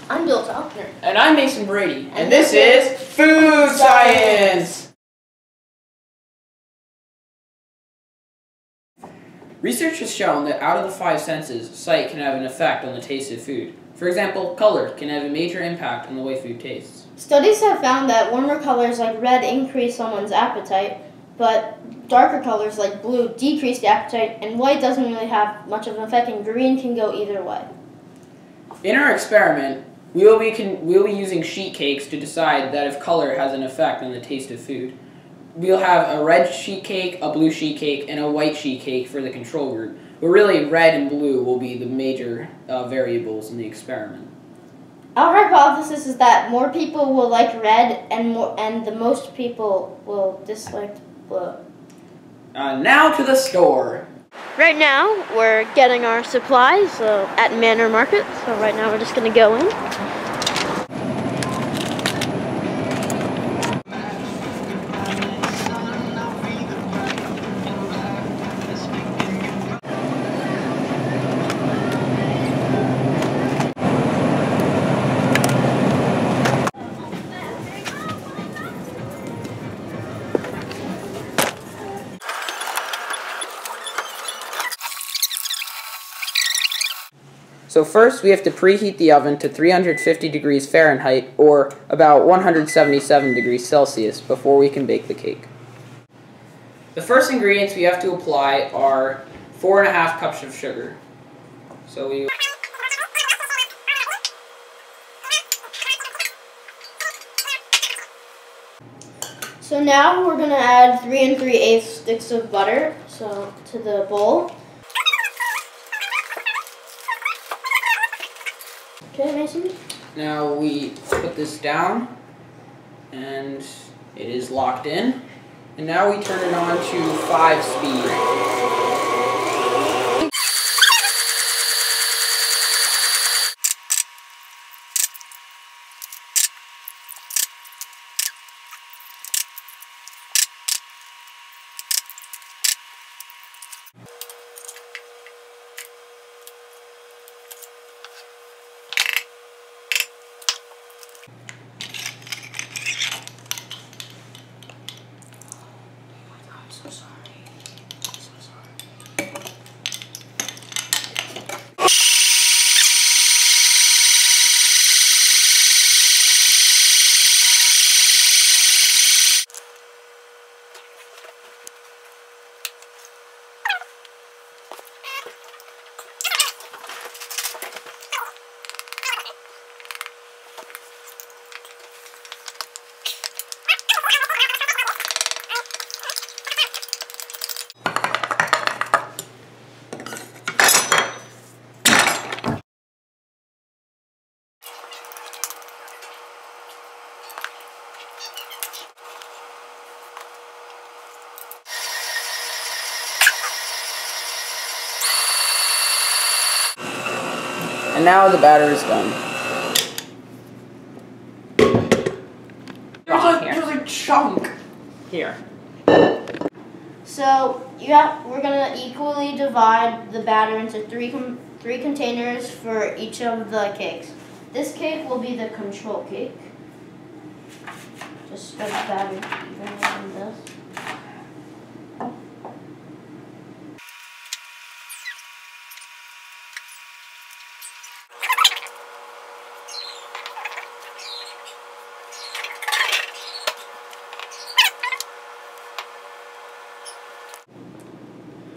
I'm Bill Faulkner. And I'm Mason Brady. And this is Food Science! Research has shown that out of the 5 senses, sight can have an effect on the taste of food. For example, color can have a major impact on the way food tastes. Studies have found that warmer colors like red increase someone's appetite, but darker colors like blue decrease the appetite, and white doesn't really have much of an effect, and green can go either way. In our experiment, we will be using sheet cakes to decide that if color has an effect on the taste of food. We'll have a red sheet cake, a blue sheet cake, and a white sheet cake for the control group. But really, red and blue will be the major variables in the experiment. Our hypothesis is that more people will like red, and the most people will dislike blue. Now to the store. Right now, we're getting our supplies at Manor Market. So right now, we're just going to go in. So first we have to preheat the oven to 350 degrees Fahrenheit or about 177 degrees Celsius before we can bake the cake. The first ingredients we have to apply are 4.5 cups of sugar. So now we're going to add 3 3/8 sticks of butter to the bowl. Okay, Mason? Now we put this down, and it is locked in. And now we turn it on to 5 speed. So sorry. And now the batter is done. There's a chunk here. So we're gonna equally divide the batter into three containers for each of the cakes. This cake will be the control cake. Just spread the batter evenly on this.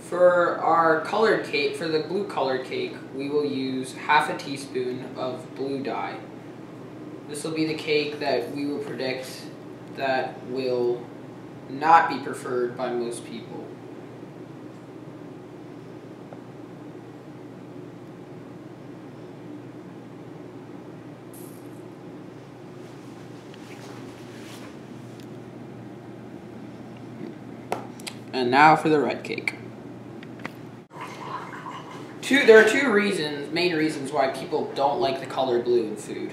For our colored cake, for the blue colored cake, we will use half a teaspoon of blue dye. This will be the cake that we will predict that will not be preferred by most people. And now for the red cake. There are 2 main reasons why people don't like the color blue in food.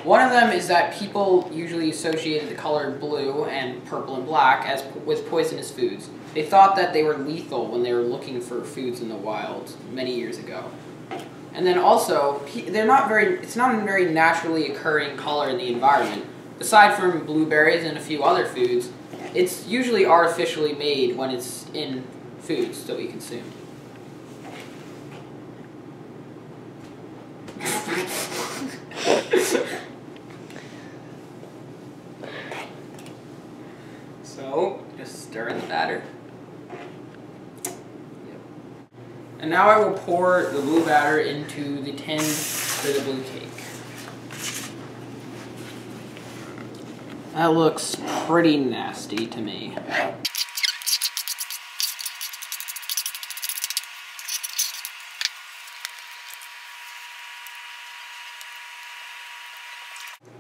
One of them is that people usually associated the color blue and purple and black with poisonous foods. They thought that they were lethal when they were looking for foods in the wild many years ago. And then also, it's not a very naturally occurring color in the environment. Aside from blueberries and a few other foods, it's usually artificially made when it's in foods that we consume. So, just stir in the batter. And now I will pour the blue batter into the tin for the blue cake. That looks pretty nasty to me.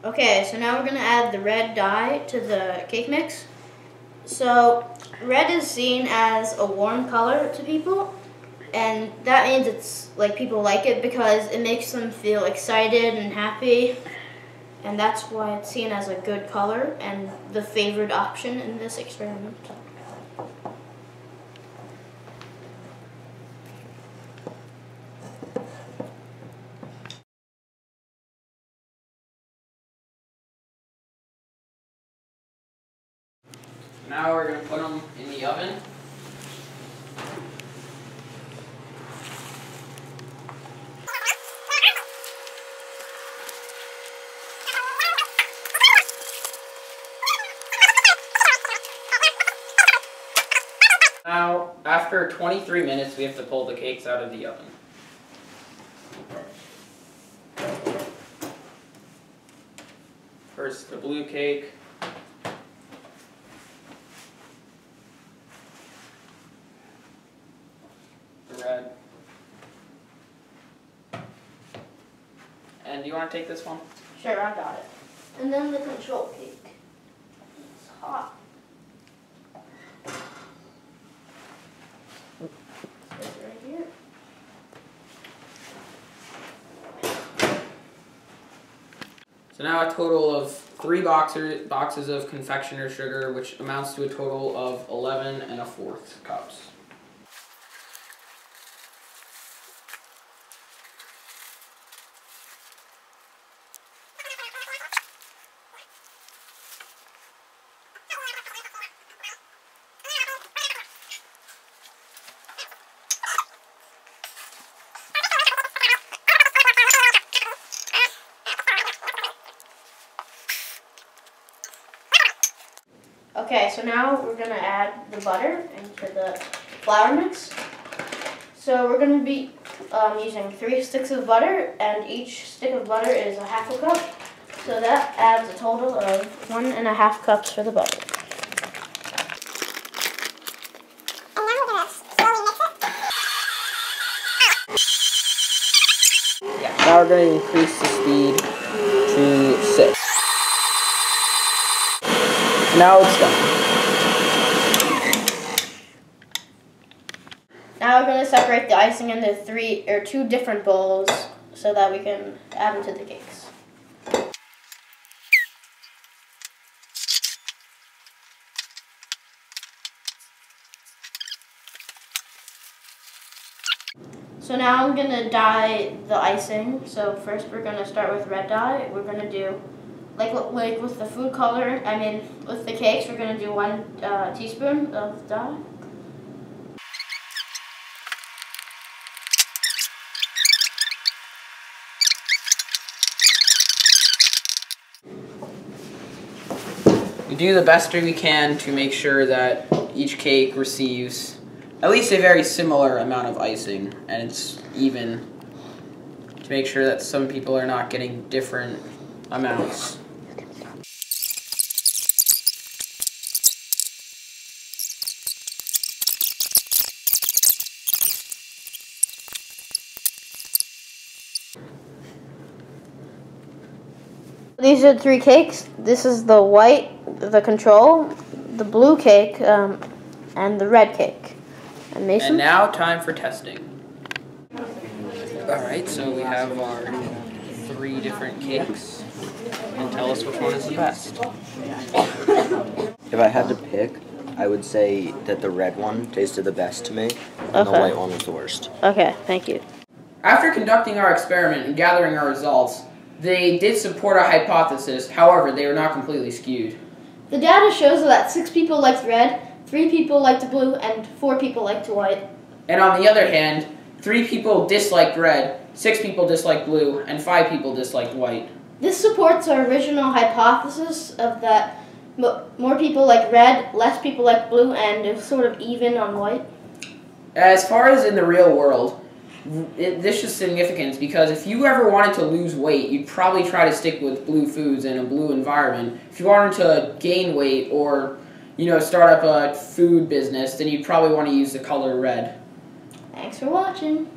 Okay, so now we're going to add the red dye to the cake mix. So, red is seen as a warm color to people, and that means it's like people like it because it makes them feel excited and happy, and that's why it's seen as a good color and the favored option in this experiment. Now we're going to put them in the oven. Now, after 23 minutes, we have to pull the cakes out of the oven. First, the blue cake. The red. And do you want to take this one? Sure, I got it. And then the control cake. It's hot. It's right here. So now a total of 3 boxes of confectioner sugar, which amounts to a total of 11 1/4 cups. Okay, so now we're going to add the butter into the flour mix. So we're going to be using 3 sticks of butter, and each stick of butter is a 1/2 cup. So that adds a total of 1 1/2 cups for the butter. And now we're going to slowly mix it. Yeah. Now we're going to increase the speed to 6. Now it's done. Now we're going to separate the icing into 2 different bowls so that we can add them to the cakes. So now I'm going to dye the icing. So first we're going to start with red dye. We're going to do, like with the food color, with the cakes, we're going to do 1 teaspoon of dye. We do the best we can to make sure that each cake receives at least a very similar amount of icing, and it's even, to make sure that some people are not getting different amounts. These are 3 cakes. This is the white, the control, the blue cake, and the red cake. And Mason? And now time for testing. Alright, so we have our 3 different cakes. And tell us which one is the best. If I had to pick, I would say that the red one tasted the best to me, and the white one was the worst. Okay, thank you. After conducting our experiment and gathering our results, they did support our hypothesis. However, they were not completely skewed. The data shows that 6 people liked red, 3 people liked blue, and 4 people liked white. And on the other hand, 3 people disliked red, 6 people disliked blue, and 5 people disliked white. This supports our original hypothesis of that more people like red, less people like blue, and it's sort of even on white. As far as in the real world, this is significant because if you ever wanted to lose weight, you'd probably try to stick with blue foods in a blue environment. If you wanted to gain weight or, start up a food business, then you'd probably want to use the color red. Thanks for watching.